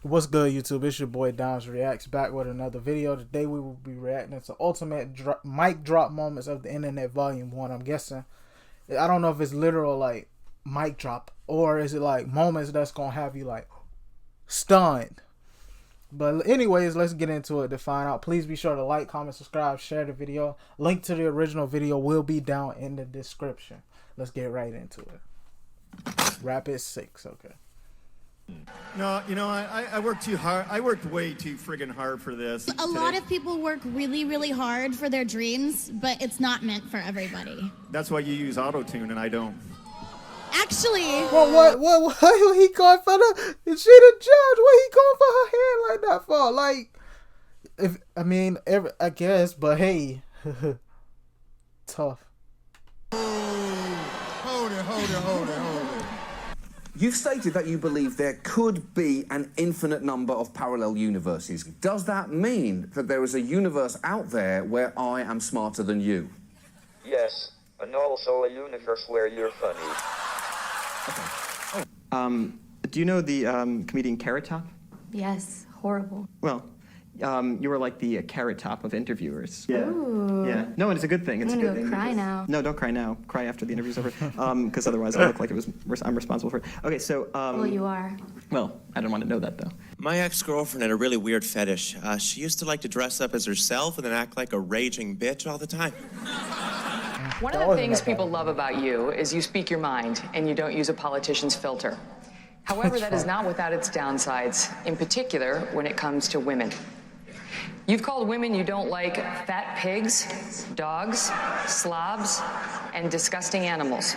What's good, YouTube? It's your boy Downs Reacts back with another video. Today we will be reacting to ultimate mic drop moments of the internet volume 1. I'm guessing. I don't know if it's literal like mic drop or is it like moments that's gonna have you like stunned. But anyways, let's get into it to find out. Please be sure to like, comment, subscribe, share the video. Link to the original video will be down in the description. Let's get right into it. Rapid 6, okay. No, you know, I worked too hard. I worked way too friggin' hard for this. A lot of people work really, really hard for their dreams, but it's not meant for everybody. That's why you use auto-tune and I don't. Actually, What he going for the? Is she the judge? What he going for her hand like that for? Like, I guess, but hey, tough. Hold it. You've stated that you believe there could be an infinite number of parallel universes. Does that mean that there is a universe out there where I am smarter than you? Yes, and also a universe where you're funny. Do you know the comedian Carrot Top? Yes, horrible. Well, you were like the Carrot Top of interviewers. Yeah. Ooh. Yeah. No, it's a good thing. It's I'm a good gonna thing. go cry now. No, don't cry now. Cry after the interview's over. Because otherwise I'll look like I'm responsible for it. Okay, so. Well, you are. Well, I don't want to know that though. My ex-girlfriend had a really weird fetish. She used to like to dress up as herself and then act like a raging bitch all the time. One of the things people love about you is you speak your mind and you don't use a politician's filter. However, that is not without its downsides, in particular when it comes to women. You've called women you don't like fat pigs, dogs, slobs, and disgusting animals.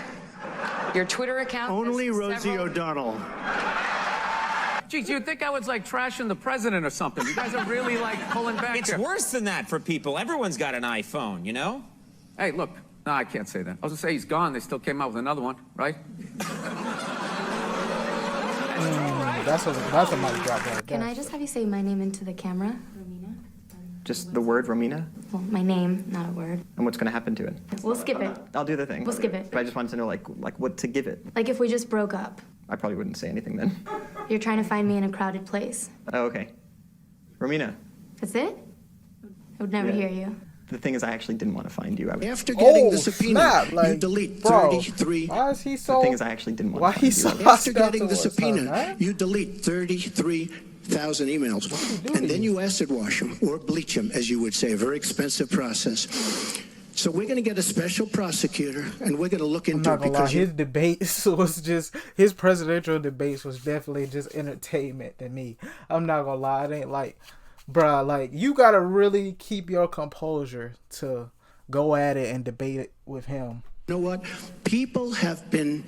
Your Twitter account... Only Rosie O'Donnell. Geez, you'd think I was like trashing the president or something. You guys are really like pulling back. It's worse than that for people. Everyone's got an iPhone, you know? Hey, look. No, I can't say that. I was gonna say he's gone. They still came out with another one, right? That's a mic drop right Can there. I just have you say my name into the camera? Just the word Romina? Well, my name, not a word. And what's going to happen to it? We'll skip it. I'll do the thing. We'll skip it. But I just wanted to know like what to give it. Like if we just broke up. I probably wouldn't say anything then. You're trying to find me in a crowded place. Oh, okay. Romina. That's it? I would never hear you. The thing is, I actually didn't want to find you. After getting the subpoena, snap, like, you delete bro, 33. Why is he so? The thing is, I actually didn't want Why to he find so you. After hostile getting the towards her, subpoena, man? you delete 33,000 emails. And then you acid wash them, or bleach them, as you would say. A very expensive process. So we're going to get a special prosecutor, and we're going to look I'm into not it gonna lie, because his debates was just his presidential debates was definitely just entertainment to me. I'm not gonna lie, it ain't like, bruh, like you gotta really keep your composure to go at it and debate it with him. you know what? People have been,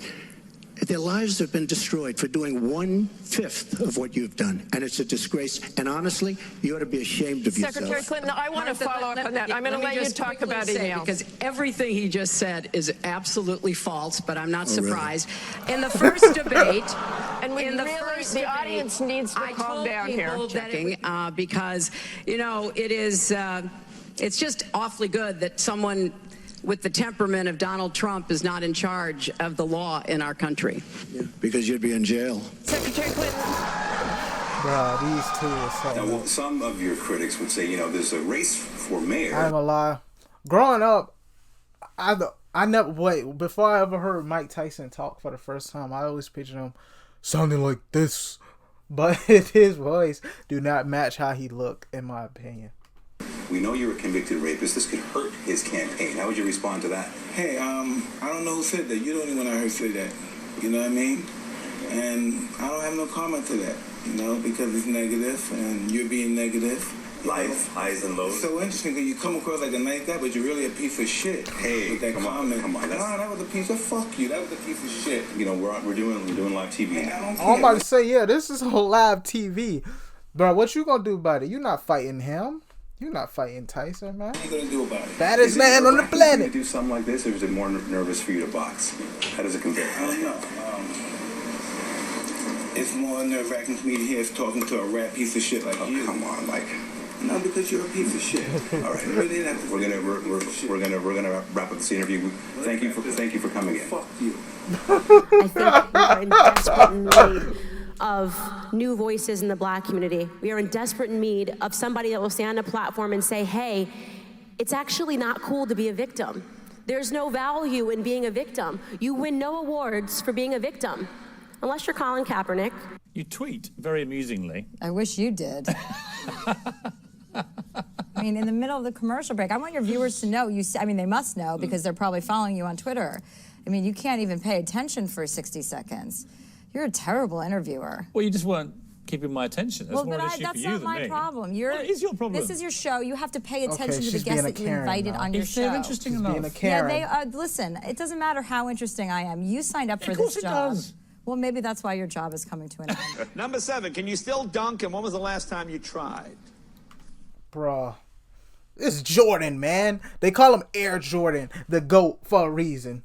their lives have been destroyed for doing 1/5 of what you've done. And it's a disgrace. And honestly, you ought to be ashamed of yourself. Secretary Clinton, I want to follow up on that. I'm going to let you talk about email. Because everything he just said is absolutely false, but I'm not surprised. Really? In the first debate, And the audience needs to calm down here. Because, you know, it is, it's just awfully good that someone with the temperament of Donald Trump is not in charge of the law in our country. Yeah, because you'd be in jail. Secretary Clinton. Bruh, these two are so. Now, some of your critics would say, you know, there's a race for mayor. I ain't gonna lie. Growing up, I never before I ever heard Mike Tyson talk for the first time, I always pictured him sounding like this. But his voice do not match how he looked, in my opinion. We know you're a convicted rapist. This could hurt his campaign. How would you respond to that? Hey, I don't know who said that. You're the only one I heard say that. You know what I mean? And I don't have no comment to that, you know, because it's negative and you're being negative. Life, highs and lows. It's so interesting because you come across like a nice guy, but you're really a piece of shit. Hey, with that come comment. on. Nah, that was a piece of fuck you. That was a piece of shit. You know, we're doing live TV now. I'm about to say, yeah, this is on live TV. Bro, what you gonna do about it? You're not fighting him. You're not fighting Tyson, man. What are you gonna do about it? Baddest man on the planet. To do something like this, or is it more nervous for you to box? How does it compare? I don't know. It's more nerve-wracking for me to hear us talking to a rat piece of shit like you. Come on, Mike. No, because you're a piece of shit. All right, Really not. we're gonna wrap up this interview. Thank you for coming in. Fuck you. I think we're in desperate need of new voices in the Black community. We are in desperate need of somebody that will stand on a platform and say, hey, it's actually not cool to be a victim. There's no value in being a victim. You win no awards for being a victim, unless you're Colin Kaepernick. You tweet very amusingly. I wish you did. I mean, in the middle of the commercial break, I want your viewers to know, I mean, they must know because they're probably following you on Twitter. I mean, you can't even pay attention for 60 seconds. You're a terrible interviewer. Well, you just weren't keeping my attention. That's more an issue that's for you not than my me. problem. Well, it is your problem. This is your show. You have to pay attention to the she's guests being that a you Karen invited now. on your If they're show. interesting She's enough. being a Karen. Yeah, listen, it doesn't matter how interesting I am. You signed up for Of course this it job. does. Well, maybe that's why your job is coming to an end. Number 7, can you still dunk, and when was the last time you tried? Bruh. It's Jordan, man. They call him Air Jordan, the GOAT, for a reason.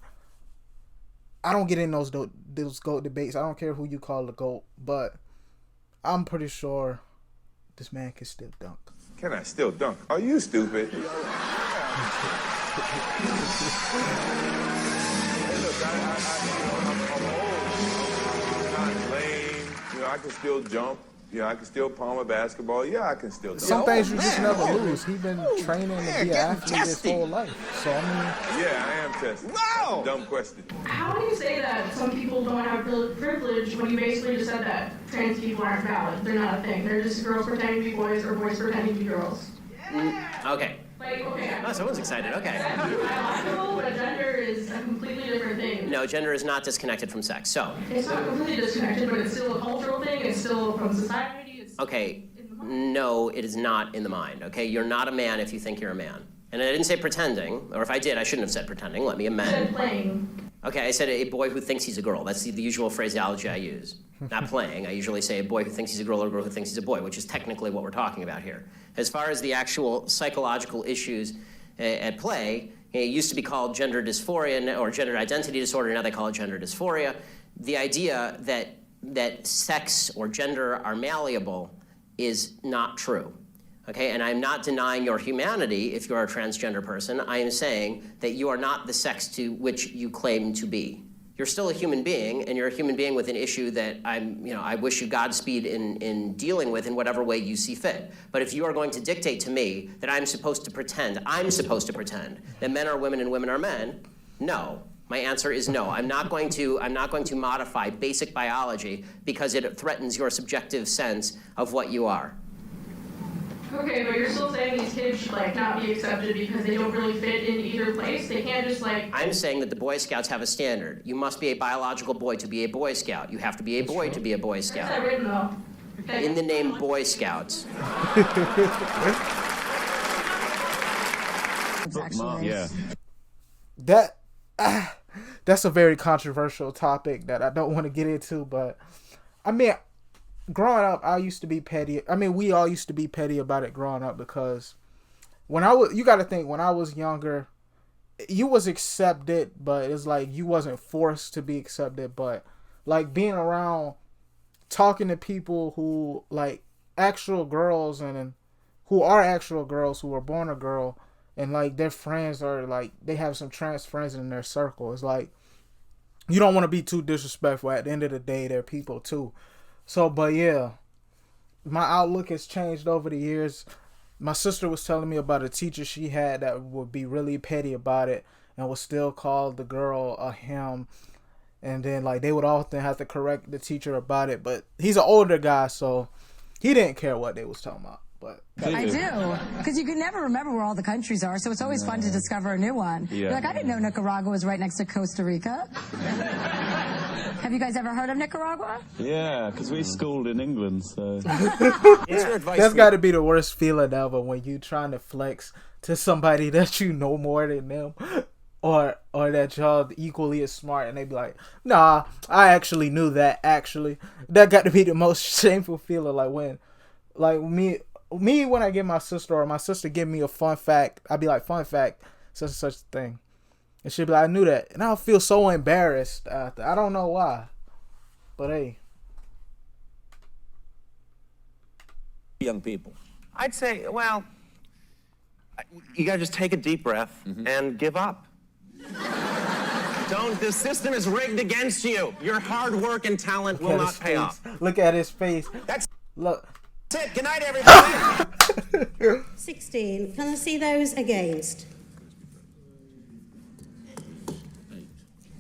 I don't get in those GOAT debates. I don't care who you call the GOAT, but I'm pretty sure this man can still dunk. Can I still dunk? Are you stupid? Hey, look, I'm old. I'm not lame. You know, I can still jump. Yeah, I can still palm a basketball. Yeah, I can still dunk. Some things you just never lose. He's been training to be an athlete his whole life. So, I mean... Yeah, I am tested. Wow! Dumb question. How do you say that some people don't have privilege when you basically just said that trans people aren't valid? They're not a thing. They're just girls pretending to be boys or boys pretending to be girls. Okay. Like, okay. Oh, someone's excited. Okay. Biological, but gender is a completely different thing. No, gender is not disconnected from sex. So. It's not completely disconnected, but it's still a cultural thing. It's still from society. It's Okay. No, it is not in the mind. Okay, you're not a man if you think you're a man. And I didn't say pretending, or if I did, I shouldn't have said pretending. Let me amend. I said playing. Okay, I said a boy who thinks he's a girl. That's the usual phraseology I use. Not playing. I usually say a boy who thinks he's a girl or a girl who thinks he's a boy, which is technically what we're talking about here. As far as the actual psychological issues at play, it used to be called gender dysphoria or gender identity disorder. Now they call it gender dysphoria. The idea that sex or gender are malleable is not true. Okay, and I'm not denying your humanity if you're a transgender person. I am saying that you are not the sex to which you claim to be. You're still a human being, and you're a human being with an issue that I wish you Godspeed in dealing with in whatever way you see fit. But if you are going to dictate to me that I'm supposed to pretend that men are women and women are men, no. My answer is no. I'm not going to modify basic biology because it threatens your subjective sense of what you are. Okay, but you're still saying these kids should not be accepted because they don't really fit in either place? They can't just I'm saying that the Boy Scouts have a standard. You must be a biological boy to be a Boy Scout. You have to be a boy to be a Boy Scout. Where's that written though? Okay. In the name Boy Scouts. Yeah. That's a very controversial topic that I don't want to get into, but I mean, growing up, I used to be petty. I mean, we all used to be petty about it growing up because you got to think, when I was younger, you was accepted, but it's like you wasn't forced to be accepted. But like being around, talking to people who like actual girls and who are actual girls who were born a girl, and like their friends are like, they have some trans friends in their circle. It's like, you don't want to be too disrespectful. At the end of the day, they're people too. So, but yeah, my outlook has changed over the years. My sister was telling me about a teacher she had that would be really petty about it and would still call the girl a him. And then like they would often have to correct the teacher about it. But he's an older guy, so he didn't care what they was talking about. But I do, because you can never remember where all the countries are, so it's always fun to discover a new one. Yeah. You're like, I didn't know Nicaragua was right next to Costa Rica. Have you guys ever heard of Nicaragua? Yeah, because we schooled in England, so. That's got to be the worst feeling ever, when you trying to flex to somebody that you know more than them, or that y'all equally as smart, and they be like, nah, I actually knew that. Actually, that got to be the most shameful feeling. Like me when I give my sister, or my sister give me a fun fact, I'd be like, fun fact, such and such a thing. And she'd be like, I knew that. And I'll feel so embarrassed after. I don't know why. But hey. Young people. I'd say, well, you gotta just take a deep breath and give up. Don't. The system is rigged against you. Your hard work and talent will not pay off. Look at his face. Look. That's it. Good night, everybody. 16. Can I see those against?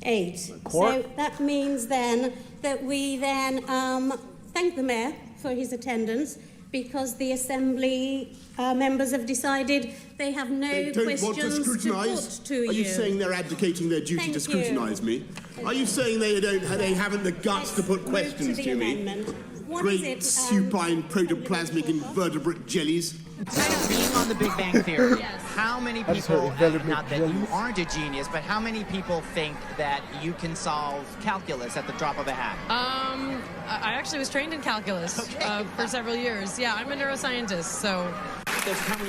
8. So that means then that we then thank the mayor for his attendance, because the assembly members have decided they have no questions to put to you. Are you saying they're abdicating their duty to scrutinise me? Are you saying they haven't the guts to put questions to me? Great supine protoplasmic invertebrate jellies. Being on the Big Bang Theory, how many people, not that you aren't a genius, but how many people think that you can solve calculus at the drop of a hat? I actually was trained in calculus for several years. Yeah, I'm a neuroscientist, so...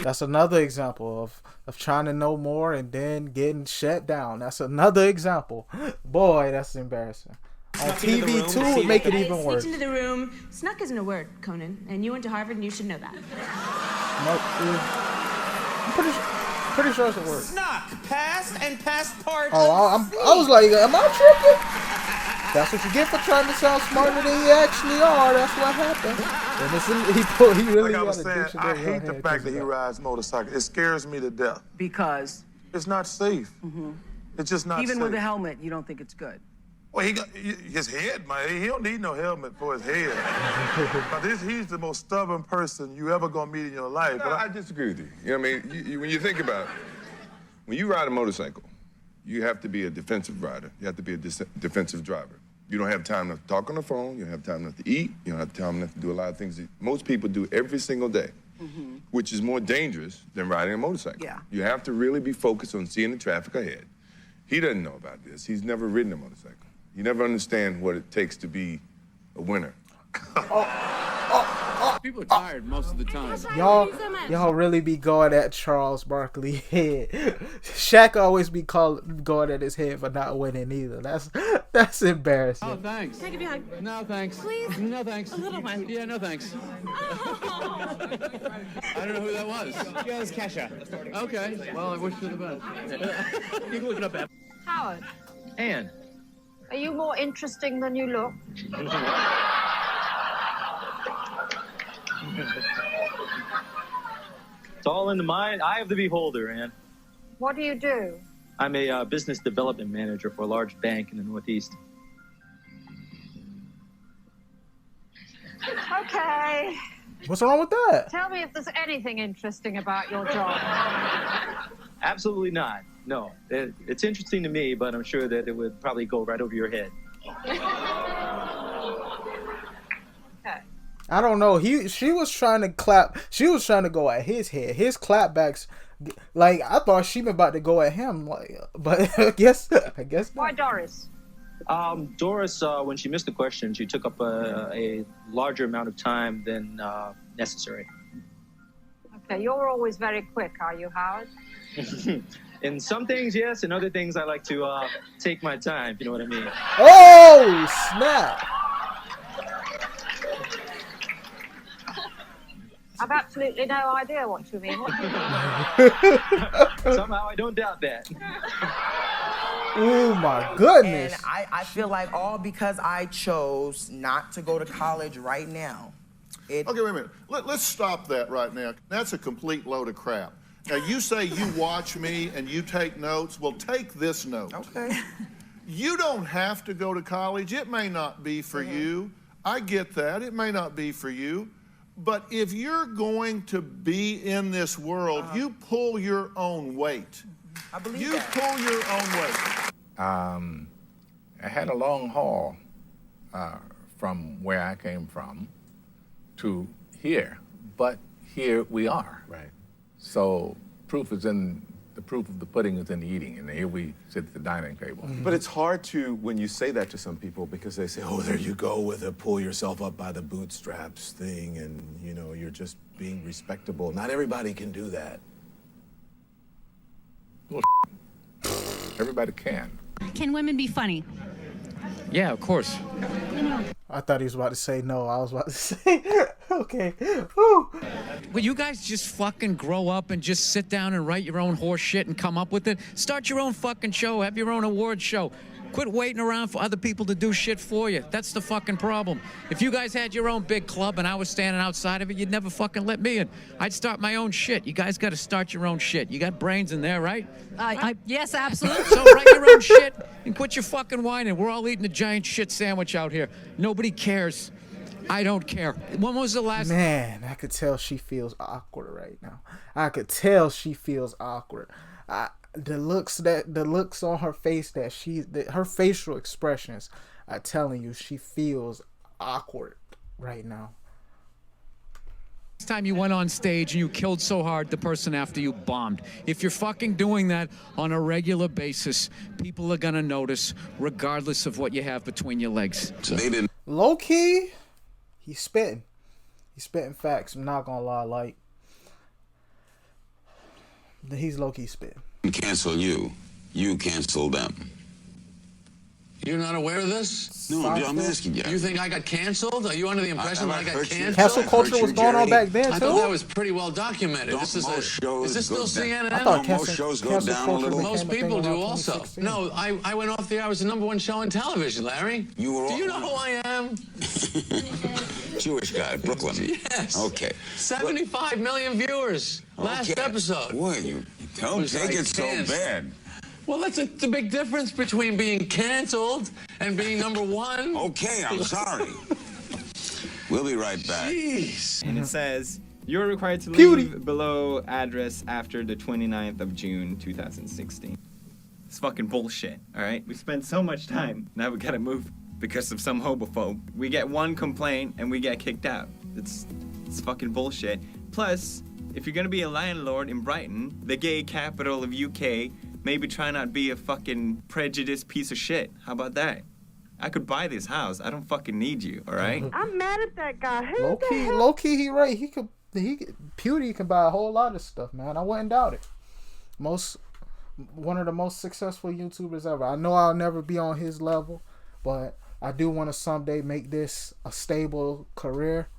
That's another example of trying to know more and then getting shut down. That's another example. Boy, that's embarrassing. On TV too would make it even worse. Sneaked into the room. Snuck isn't a word, Conan, and you went to Harvard and you should know that. Nope. I'm pretty sure it's a word. Snuck, past and past part. Oh, I was like, am I tripping? That's what you get for trying to sound smarter than you actually are. That's what happened. And he really like I got was a saying, dictionary I hate the fact that he rides motorcycles. It scares me to death. Because? It's not safe. It's just not Even safe. with a helmet, you don't think it's good? Well, his head, man, he don't need no helmet for his head. But he's the most stubborn person you ever gonna meet in your life. No, I disagree with you. You know what I mean? When you think about it, when you ride a motorcycle, you have to be a defensive rider. You have to be a defensive driver. You don't have time enough to talk on the phone. You don't have time enough to eat. You don't have time enough to do a lot of things that most people do every single day, which is more dangerous than riding a motorcycle. Yeah. You have to really be focused on seeing the traffic ahead. He doesn't know about this. He's never ridden a motorcycle. You never understand what it takes to be a winner. People are tired most of the time. Y'all really be going at Charles Barkley head. Shaq always be going at his head for not winning either. That's embarrassing. Oh, thanks. Can I give you a hug? No, thanks. Please? No, thanks. A little one. Yeah, no, thanks. I don't know who that was. Yeah, it was Kesha. Okay. Well, I wish you the best. You can look it up. Howard, Ann. are you more interesting than you look? It's all in the mind, eye of the beholder, Ann. What do you do? I'm a business development manager for a large bank in the Northeast. Okay. What's wrong with that? Tell me if there's anything interesting about your job. Absolutely not. No. It's interesting to me, but I'm sure that it would probably go right over your head. I don't know. She was trying to clap. She was trying to go at his head. His clapbacks, like I thought she was about to go at him. Like, but I guess. Why Doris? Doris, when she missed the question, she took up a larger amount of time than necessary. Okay, you're always very quick, are you, Howard? In some things, yes. In other things, I like to take my time, if you know what I mean. Oh, snap. I've absolutely no idea what you mean. Somehow I don't doubt that. Oh my goodness. And I feel like all because I chose not to go to college right now. Okay, wait a minute. Let's stop that right now. That's a complete load of crap. Now, you say you watch me and you take notes. Well, take this note. Okay. You don't have to go to college. It may not be for you. I get that. It may not be for you. But if you're going to be in this world, you pull your own weight. I believe you that. pull your own weight. I had a long haul from where I came from to here, but here we are. Right. So proof of the pudding is in the eating, and here we sit at the dining table. But it's hard to, when you say that to some people, because they say, oh, there you go with a pull yourself up by the bootstraps thing, and, you know, you're just being respectable. Not everybody can do that. Well, everybody can. Can women be funny? Yeah, of course. I thought he was about to say no. I was about to say, okay. Whew. will you guys just fucking grow up and just sit down and write your own horse shit and come up with it? Start your own fucking show. Have your own award show. Quit waiting around for other people to do shit for you. That's the fucking problem. If you guys had your own big club and I was standing outside of it, you'd never fucking let me in. I'd start my own shit. You guys got to start your own shit. You got brains in there, right? Yes, absolutely. So write your own shit and quit your fucking whining. We're all eating a giant shit sandwich out here. Nobody cares. I don't care. When was the last... Man, I could tell she feels awkward right now. I could tell she feels awkward. The looks on her face her facial expressions are telling you she feels awkward right now. Last time you went on stage and you killed so hard the person after you bombed. If you're fucking doing that on a regular basis, people are gonna notice regardless of what you have between your legs. So. Low key, he's spitting facts. I'm not gonna lie, like he's low key spitting. Cancel you. You cancel them. You're not aware of this? No, I'm asking you. You think I got canceled? Are you under the impression that I got canceled? Cancel culture was going on back then, too? I thought that was pretty well documented. Is this still CNN? I thought most shows go down a little. Most people do also. No, I went off the air. I was the #1 show on television, Larry. Do you know who I am? Jewish guy, Brooklyn. Yes. Okay. 75 million viewers. Last episode. Boy, you don't take it so bad. Well, that's the big difference between being canceled and being #1. Okay, I'm sorry. We'll be right back. Jeez. And it says, you're required to leave below address after the 29th of June, 2016. It's fucking bullshit, all right? We spent so much time. Now we gotta move because of some homophobe. We get one complaint and we get kicked out. It's fucking bullshit. Plus, if you're gonna be a landlord in Brighton, the gay capital of UK, maybe try not to be a fucking prejudiced piece of shit. How about that? I could buy this house. I don't fucking need you, all right? I'm mad at that guy. Low key, he right. Pewdie can buy a whole lot of stuff, man. I wouldn't doubt it. One of the most successful YouTubers ever. I know I'll never be on his level, but I do want to someday make this a stable career.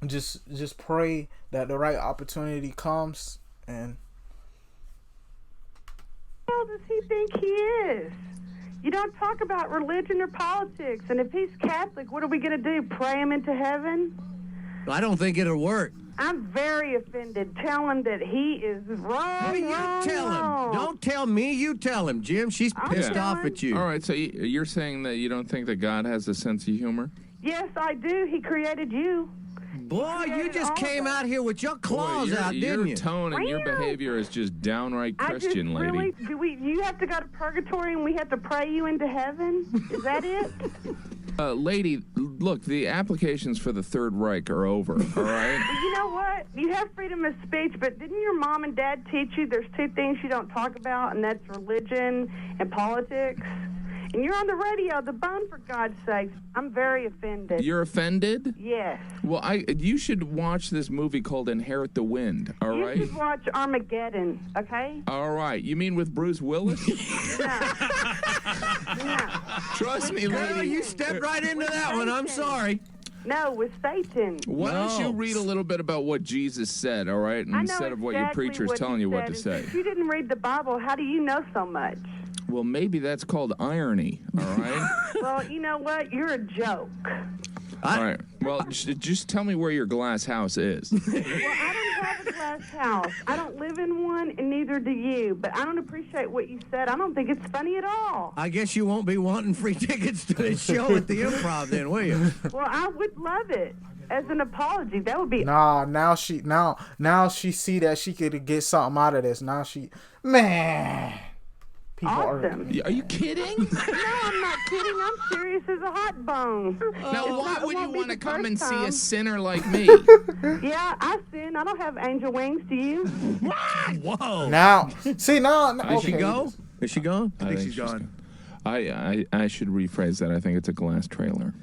Just pray that the right opportunity comes. And who does he think he is? You don't talk about religion or politics. And if he's Catholic, what are we going to do? Pray him into heaven? I don't think it'll work. I'm very offended. Tell him that he is wrong. Tell him. Don't tell me. You tell him, Jim. She's pissed off at you. All right, so you're saying that you don't think that God has a sense of humor? Yes, I do. He created you. Boy, you just came out here with your claws out, didn't you? Your tone and your behavior is just downright Christian, lady. You have to go to purgatory and we have to pray you into heaven? Is that it? Lady, look, the applications for the Third Reich are over, all right? Well, you know what? You have freedom of speech, but didn't your mom and dad teach you there's two things you don't talk about, and that's religion and politics? And you're on the radio, The Bone, for God's sakes. I'm very offended. You're offended? Yes. Well, you should watch this movie called Inherit the Wind, all right? You should watch Armageddon, okay? All right. You mean with Bruce Willis? No. Trust me, lady. Girl, you stepped right into that one. I'm sorry. No, with Satan. Why don't you read a little bit about what Jesus said, all right? Instead of what your preacher's telling you what to say. If you didn't read the Bible, how do you know so much? Well, maybe that's called irony, all right? Well, you know what? You're a joke. All right. Well, just tell me where your glass house is. Well, I don't have a glass house. I don't live in one, and neither do you. But I don't appreciate what you said. I don't think it's funny at all. I guess you won't be wanting free tickets to the show at the Improv then, will you? Well, I would love it. As an apology, that would be... Now she see that she could get something out of this. Now she... Man... Awesome. Are you kidding? No, I'm not kidding. I'm serious as a hot bone. Now, why would you want to come and see a sinner like me? Yeah, I sin. I don't have angel wings. Do you? Whoa. Now, see, now... Is she go? Is she gone? I think she's gone. I should rephrase that. I think it's a glass trailer.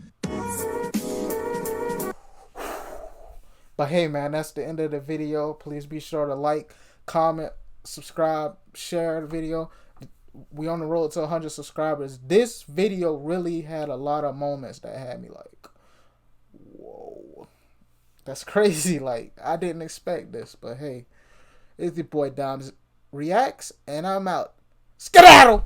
But hey, man, that's the end of the video. Please be sure to like, comment, subscribe, share the video. We on the road to 100 subscribers. This video really had a lot of moments that had me like, whoa. That's crazy. Like, I didn't expect this, but hey, it's your boy Dom Reacts, and I'm out. Skedaddle!